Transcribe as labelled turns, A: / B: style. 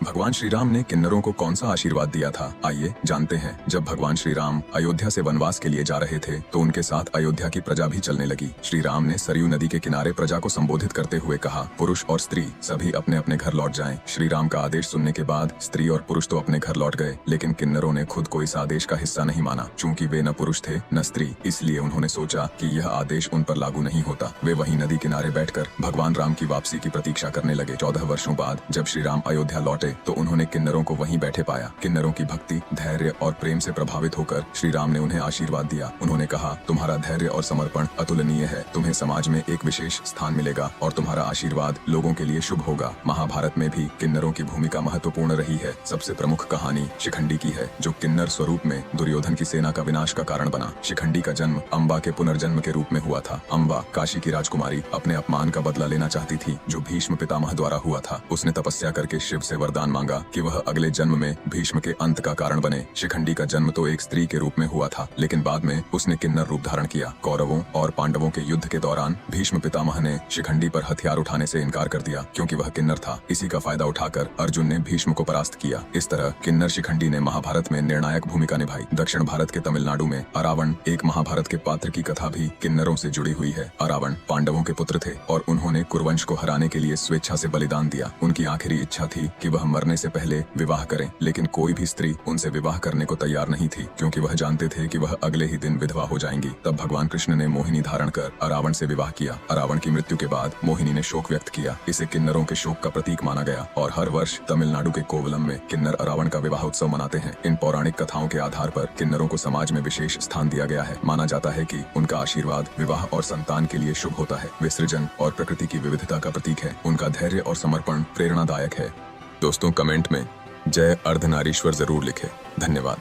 A: भगवान श्री राम ने किन्नरों को कौन सा आशीर्वाद दिया था, आइए जानते हैं। जब भगवान श्री राम अयोध्या से वनवास के लिए जा रहे थे तो उनके साथ अयोध्या की प्रजा भी चलने लगी। श्री राम ने सरयू नदी के किनारे प्रजा को संबोधित करते हुए कहा, पुरुष और स्त्री सभी अपने अपने घर लौट जाएं। श्री राम का आदेश सुनने के बाद स्त्री और पुरुष तो अपने घर लौट गए, लेकिन किन्नरों ने खुद को इस आदेश का हिस्सा नहीं माना। चूंकि वे न पुरुष थे न स्त्री, इसलिए उन्होंने सोचा कि यह आदेश उन पर लागू नहीं होता। वे वहीं नदी किनारे बैठकर भगवान राम की वापसी की प्रतीक्षा करने लगे। 14 वर्षों बाद जब श्री राम अयोध्या लौटे तो उन्होंने किन्नरों को वहीं बैठे पाया। किन्नरों की भक्ति, धैर्य और प्रेम से प्रभावित होकर श्री राम ने उन्हें आशीर्वाद दिया। उन्होंने कहा, तुम्हारा धैर्य और समर्पण अतुलनीय है, तुम्हें समाज में एक विशेष स्थान मिलेगा और तुम्हारा आशीर्वाद लोगों के लिए शुभ होगा। महाभारत में भी किन्नरों की भूमिका महत्वपूर्ण रही है। सबसे प्रमुख कहानी शिखंडी की है, जो किन्नर स्वरूप में दुर्योधन की सेना का विनाश का कारण बना। शिखंडी का जन्म अम्बा के पुनर्जन्म के रूप में हुआ था। अम्बा काशी की राजकुमारी अपने अपमान का बदला लेना चाहती थी जो भीष्म पितामह द्वारा हुआ था। उसने तपस्या करके शिव से वरदान मांगा कि वह अगले जन्म में भीष्म के अंत का कारण बने। शिखंडी का जन्म तो एक स्त्री के रूप में हुआ था, लेकिन बाद में उसने किन्नर रूप धारण किया। कौरवों और पांडवों के युद्ध के दौरान भीष्म पितामह ने शिखंडी पर हथियार उठाने से इनकार कर दिया क्योंकि वह किन्नर था। इसी का फायदा उठाकर अर्जुन ने भीष्म को परास्त किया। इस तरह किन्नर शिखंडी ने महाभारत में निर्णायक भूमिका निभाई। दक्षिण भारत के तमिलनाडु में अरावण, एक महाभारत के पात्र की कथा भी किन्नरों से जुड़ी हुई है। अरावण पांडवों के पुत्र थे और उन्होंने कुरुवंश को हराने के लिए स्वेच्छा से बलिदान दिया। उनकी आखिरी इच्छा थी कि वह मरने से पहले विवाह करें, लेकिन कोई भी स्त्री उनसे विवाह करने को तैयार नहीं थी क्योंकि वह जानते थे कि वह अगले ही दिन विधवा हो जाएंगी। तब भगवान कृष्ण ने मोहिनी धारण कर अरावण से विवाह किया। अरावण की मृत्यु के बाद मोहिनी ने शोक व्यक्त किया। इसे किन्नरों के शोक का प्रतीक माना गया और हर वर्ष तमिलनाडु के कोवलम में किन्नर अरावण का विवाह उत्सव मनाते हैं। इन पौराणिक कथाओं के आधार पर किन्नरों को समाज में विशेष स्थान दिया गया है। माना जाता है कि उनका आशीर्वाद विवाह और संतान के लिए शुभ होता है। वे सृजन और प्रकृति की विविधता का प्रतीक है। उनका धैर्य और समर्पण प्रेरणादायक है। दोस्तों, कमेंट में जय अर्धनारीश्वर जरूर लिखें। धन्यवाद।